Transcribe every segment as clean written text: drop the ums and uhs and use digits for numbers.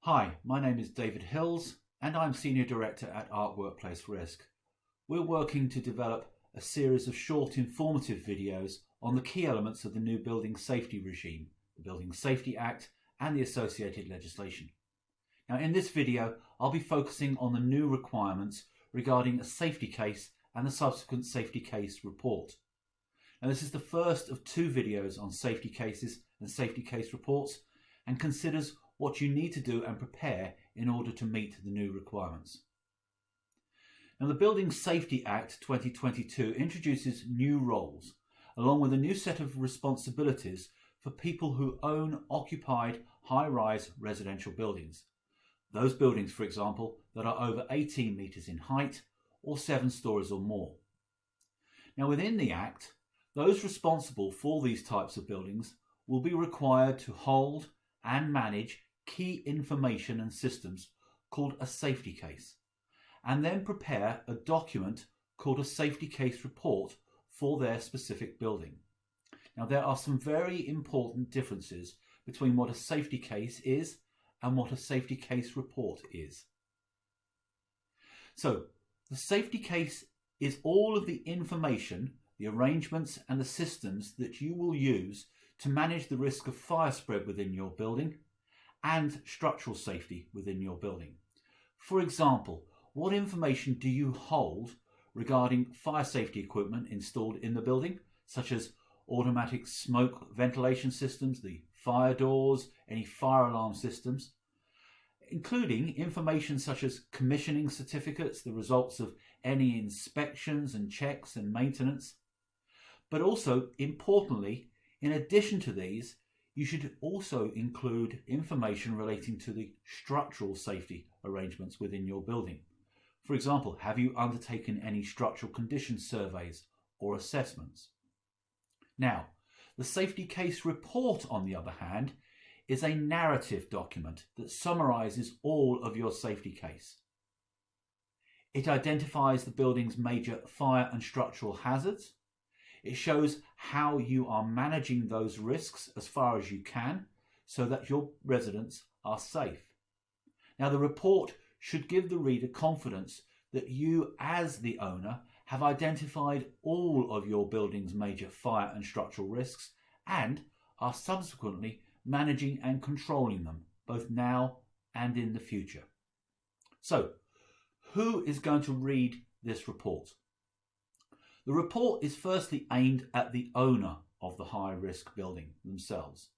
Hi, my name is David Hills and I'm Senior Director at Arc Workplace Risk. We're working to develop a series of short informative videos on the key elements of the new Building Safety Regime, the Building Safety Act and the associated legislation. Now in this video I'll be focusing on the new requirements regarding a safety case and the subsequent safety case report. Now this is the first of two videos on safety cases and safety case reports and considers what you need to do and prepare in order to meet the new requirements. Now the Building Safety Act 2022 introduces new roles along with a new set of responsibilities for people who own occupied high-rise residential buildings. Those buildings, for example, that are over 18 metres in height or 7 stories or more. Now within the Act, those responsible for these types of buildings will be required to hold and manage key information and systems called a safety case, and then prepare a document called a safety case report for their specific building. Now there are some very important differences between what a safety case is and what a safety case report is. So the safety case is all of the information, the arrangements and the systems that you will use to manage the risk of fire spread within your building and structural safety within your building. For example, what information do you hold regarding fire safety equipment installed in the building, such as automatic smoke ventilation systems, the fire doors, any fire alarm systems, including information such as commissioning certificates, the results of any inspections and checks and maintenance. But also, importantly, in addition to these, you should also include information relating to the structural safety arrangements within your building. For example, have you undertaken any structural condition surveys or assessments? Now, the safety case report, on the other hand, is a narrative document that summarises all of your safety case. It identifies the building's major fire and structural hazards. It shows how you are managing those risks as far as you can so that your residents are safe. Now the report should give the reader confidence that you as the owner have identified all of your building's major fire and structural risks and are subsequently managing and controlling them both now and in the future. So, who is going to read this report? The report is firstly aimed at the owner of the high-risk building themselves.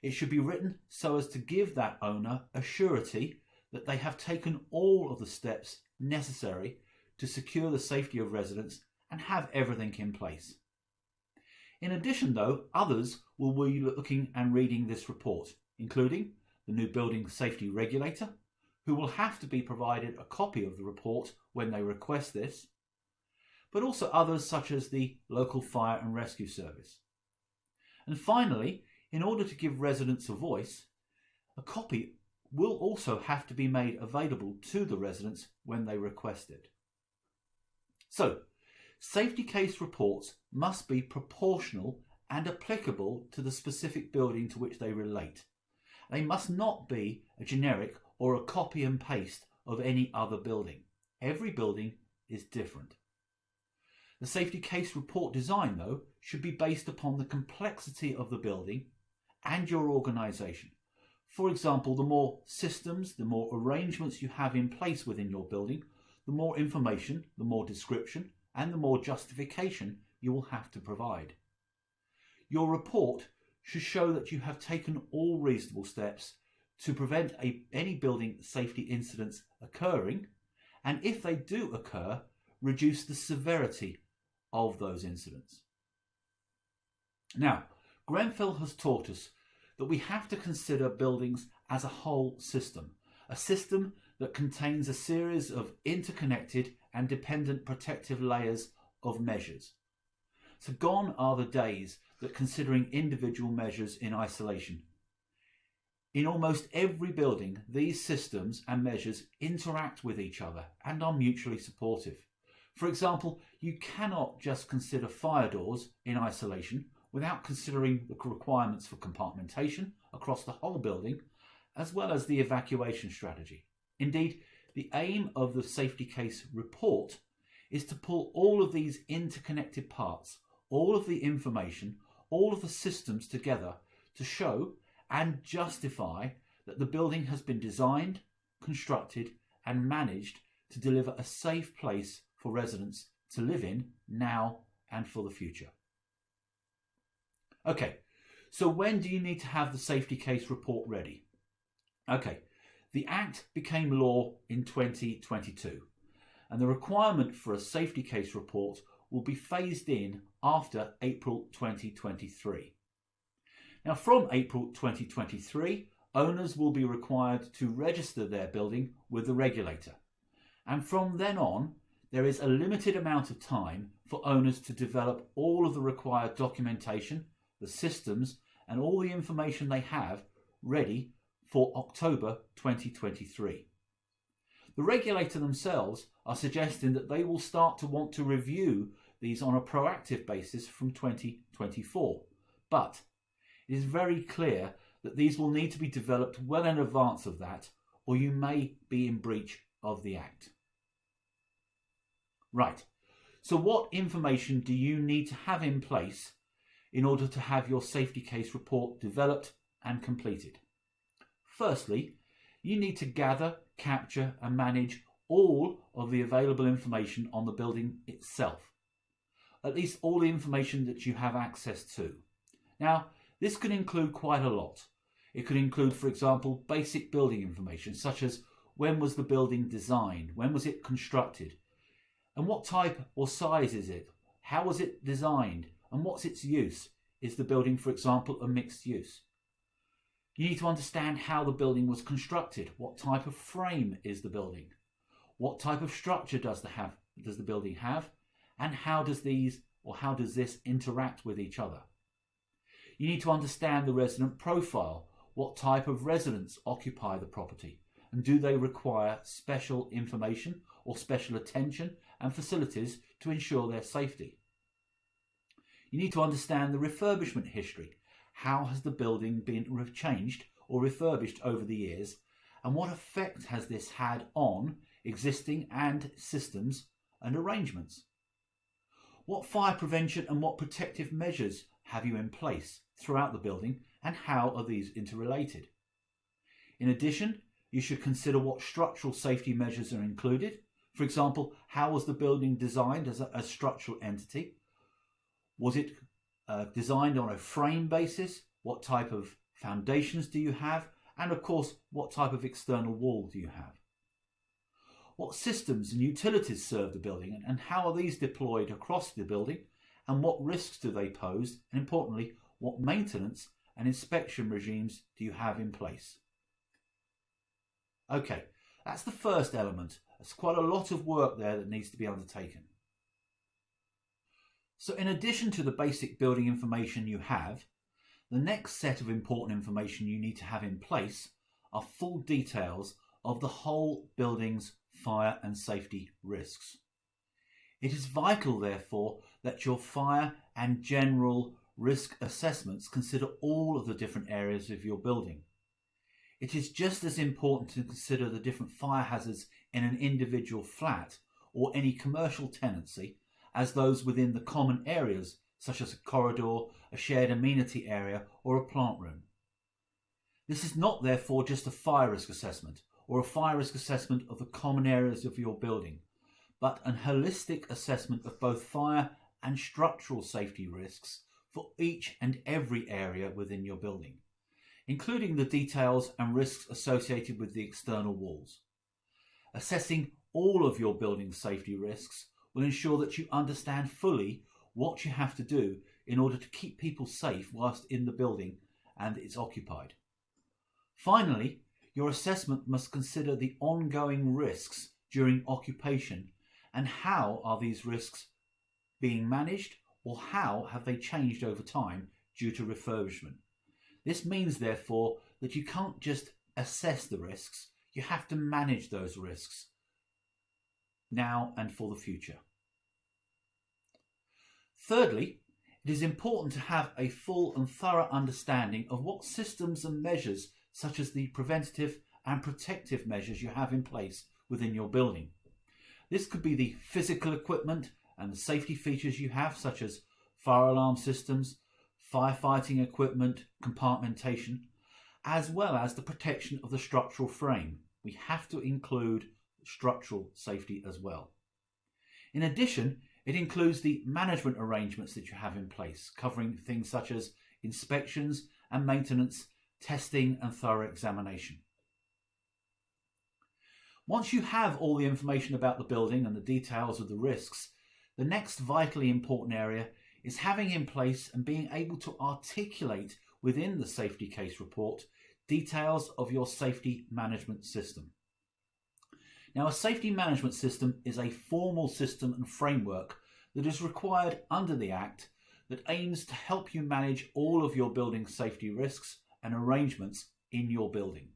It should be written so as to give that owner a surety that they have taken all of the steps necessary to secure the safety of residents and have everything in place. In addition, though, others will be looking and reading this report, including the new Building Safety Regulator, who will have to be provided a copy of the report when they request this, but also others such as the local fire and rescue service. And finally, in order to give residents a voice, a copy will also have to be made available to the residents when they request it. So, safety case reports must be proportional and applicable to the specific building to which they relate. They must not be a generic or a copy and paste of any other building. Every building is different. The safety case report design, though, should be based upon the complexity of the building and your organisation. For example, the more systems, the more arrangements you have in place within your building, the more information, the more description, and the more justification you will have to provide. Your report should show that you have taken all reasonable steps to prevent any building safety incidents occurring, and if they do occur, reduce the severity of those incidents. Now, Grenfell has taught us that we have to consider buildings as a whole system, a system that contains a series of interconnected and dependent protective layers of measures. So gone are the days that considering individual measures in isolation. In almost every building, these systems and measures interact with each other and are mutually supportive. For example, you cannot just consider fire doors in isolation without considering the requirements for compartmentation across the whole building as well as the evacuation strategy. Indeed, the aim of the safety case report is to pull all of these interconnected parts, all of the information, all of the systems together to show and justify that the building has been designed, constructed and managed to deliver a safe place for residents to live in now and for the future. Okay, so when do you need to have the safety case report ready? Okay, the Act became law in 2022, and the requirement for a safety case report will be phased in after April 2023. Now, from April 2023, owners will be required to register their building with the regulator. And from then on, there is a limited amount of time for owners to develop all of the required documentation, the systems, and all the information they have ready for October 2023. The regulator themselves are suggesting that they will start to want to review these on a proactive basis from 2024. But it is very clear that these will need to be developed well in advance of that, or you may be in breach of the Act. Right, so what information do you need to have in place in order to have your safety case report developed and completed? Firstly, you need to gather, capture and manage all of the available information on the building itself. At least all the information that you have access to. Now, this could include quite a lot. It could include, for example, basic building information such as when was the building designed, when was it constructed, and what type or size is it, how was it designed, and what's its use. Is the building, for example, a mixed use? You need to understand how the building was constructed. What type of frame is the building? What type of structure does the building have? And how does this interact with each other? You need to understand the resident profile. What type of residents occupy the property? And do they require special information or special attention and facilities to ensure their safety? You need to understand the refurbishment history. How has the building been changed or refurbished over the years? And what effect has this had on existing and systems and arrangements? What fire prevention and what protective measures have you in place throughout the building, and how are these interrelated? In addition, you should consider what structural safety measures are included. For example, how was the building designed as a structural entity? Was it designed on a frame basis? What type of foundations do you have? And of course, what type of external wall do you have? What systems and utilities serve the building, and how are these deployed across the building? And what risks do they pose? And importantly, what maintenance and inspection regimes do you have in place? Okay, that's the first element. There's quite a lot of work there that needs to be undertaken. So in addition to the basic building information you have, the next set of important information you need to have in place are full details of the whole building's fire and safety risks. It is vital, therefore, that your fire and general risk assessments consider all of the different areas of your building. It is just as important to consider the different fire hazards in an individual flat or any commercial tenancy as those within the common areas, such as a corridor, a shared amenity area, or a plant room. This is not, therefore, just a fire risk assessment or a fire risk assessment of the common areas of your building, but an holistic assessment of both fire and structural safety risks for each and every area within your building, including the details and risks associated with the external walls. Assessing all of your building safety risks will ensure that you understand fully what you have to do in order to keep people safe whilst in the building and it's occupied. Finally, your assessment must consider the ongoing risks during occupation and how are these risks being managed, or how have they changed over time due to refurbishment. This means, therefore, that you can't just assess the risks, you have to manage those risks now and for the future. Thirdly, it is important to have a full and thorough understanding of what systems and measures such as the preventative and protective measures you have in place within your building. This could be the physical equipment and the safety features you have, such as fire alarm systems, firefighting equipment, compartmentation, as well as the protection of the structural frame. We have to include structural safety as well. In addition, it includes the management arrangements that you have in place, covering things such as inspections and maintenance, testing and thorough examination. Once you have all the information about the building and the details of the risks, the next vitally important area is having in place and being able to articulate within the safety case report details of your safety management system. Now, a safety management system is a formal system and framework that is required under the Act that aims to help you manage all of your building safety risks and arrangements in your building.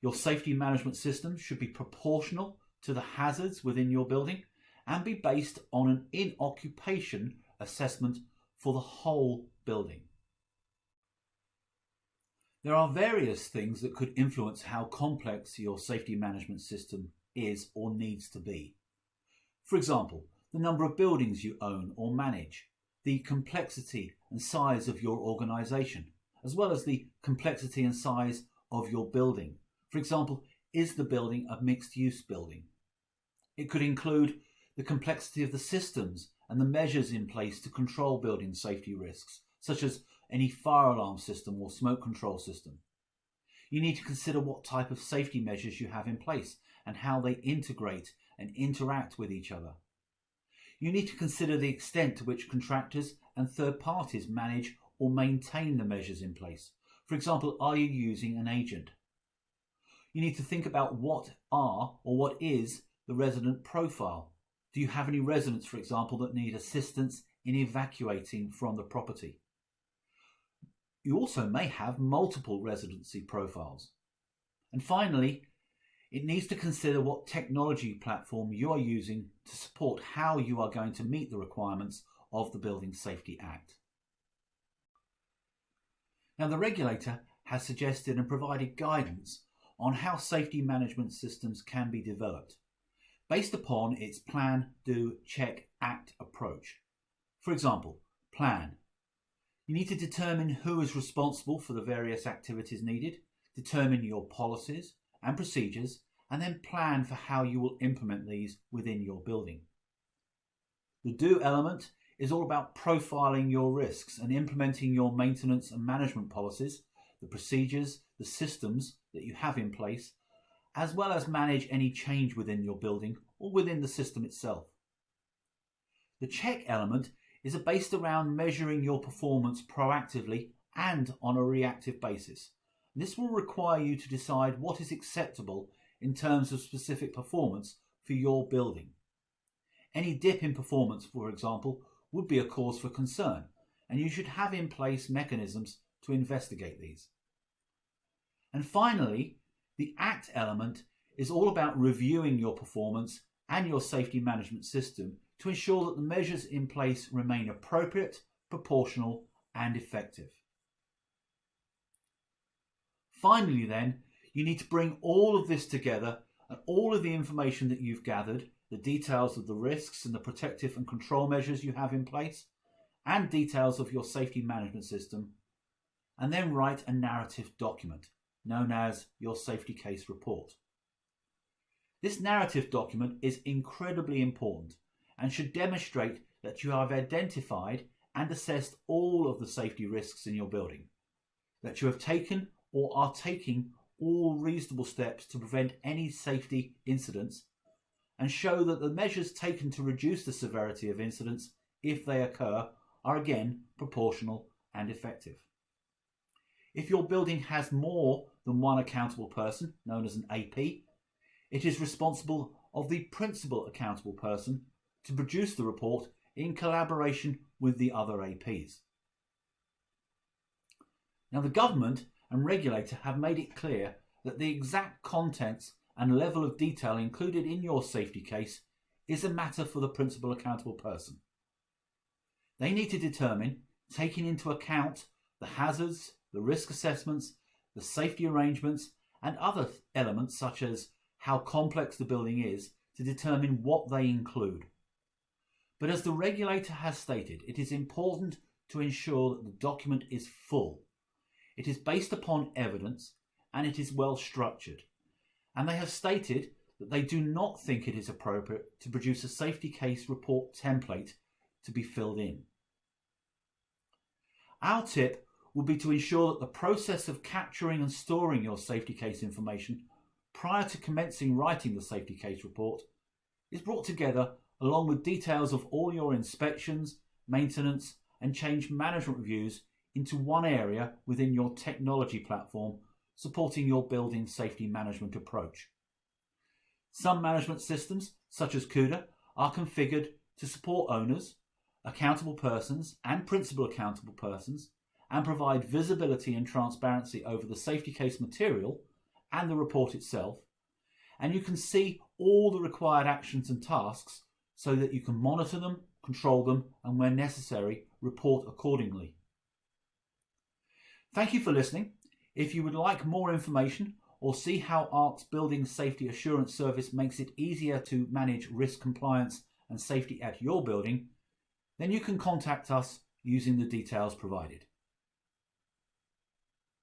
Your safety management system should be proportional to the hazards within your building and be based on an in-occupation assessment for the whole building. There are various things that could influence how complex your safety management system is or needs to be. For example, the number of buildings you own or manage, the complexity and size of your organisation, as well as the complexity and size of your building. For example, is the building a mixed-use building? It could include the complexity of the systems and the measures in place to control building safety risks, such as any fire alarm system or smoke control system. You need to consider what type of safety measures you have in place and how they integrate and interact with each other. You need to consider the extent to which contractors and third parties manage or maintain the measures in place. For example, are you using an agent? You need to think about what is the resident profile. Do you have any residents, for example, that need assistance in evacuating from the property? You also may have multiple residency profiles. And finally, it needs to consider what technology platform you are using to support how you are going to meet the requirements of the Building Safety Act. Now, the regulator has suggested and provided guidance on how safety management systems can be developed, based upon its plan, do, check, act approach. For example, plan. You need to determine who is responsible for the various activities needed, determine your policies and procedures, and then plan for how you will implement these within your building. The do element is all about profiling your risks and implementing your maintenance and management policies, the procedures, the systems that you have in place, as well as manage any change within your building or within the system itself. The check element is based around measuring your performance proactively and on a reactive basis. This will require you to decide what is acceptable in terms of specific performance for your building. Any dip in performance, for example, would be a cause for concern, and you should have in place mechanisms to investigate these. And finally, the act element is all about reviewing your performance and your safety management system to ensure that the measures in place remain appropriate, proportional, and effective. Finally then, you need to bring all of this together and all of the information that you've gathered, the details of the risks and the protective and control measures you have in place, and details of your safety management system, and then write a narrative document known as your safety case report. This narrative document is incredibly important and should demonstrate that you have identified and assessed all of the safety risks in your building, that you have taken or are taking all reasonable steps to prevent any safety incidents, and show that the measures taken to reduce the severity of incidents, if they occur, are again proportional and effective. If your building has more than one accountable person, known as an AP, it is responsible of the principal accountable person to produce the report in collaboration with the other APs. Now, the government and regulator have made it clear that the exact contents and level of detail included in your safety case is a matter for the principal accountable person. They need to determine, taking into account the hazards, the risk assessments, the safety arrangements, and other elements such as how complex the building is to determine what they include. But as the regulator has stated, it is important to ensure that the document is full. It is based upon evidence and it is well structured. And they have stated that they do not think it is appropriate to produce a safety case report template to be filled in. Our tip would be to ensure that the process of capturing and storing your safety case information prior to commencing writing the safety case report is brought together along with details of all your inspections, maintenance and change management reviews into one area within your technology platform supporting your building safety management approach. Some management systems, such as Cuda, are configured to support owners, accountable persons and principal accountable persons and provide visibility and transparency over the safety case material and the report itself, and you can see all the required actions and tasks so that you can monitor them, control them, and where necessary, report accordingly. Thank you for listening. If you would like more information or see how ARC's Building Safety Assurance Service makes it easier to manage risk compliance and safety at your building, then you can contact us using the details provided.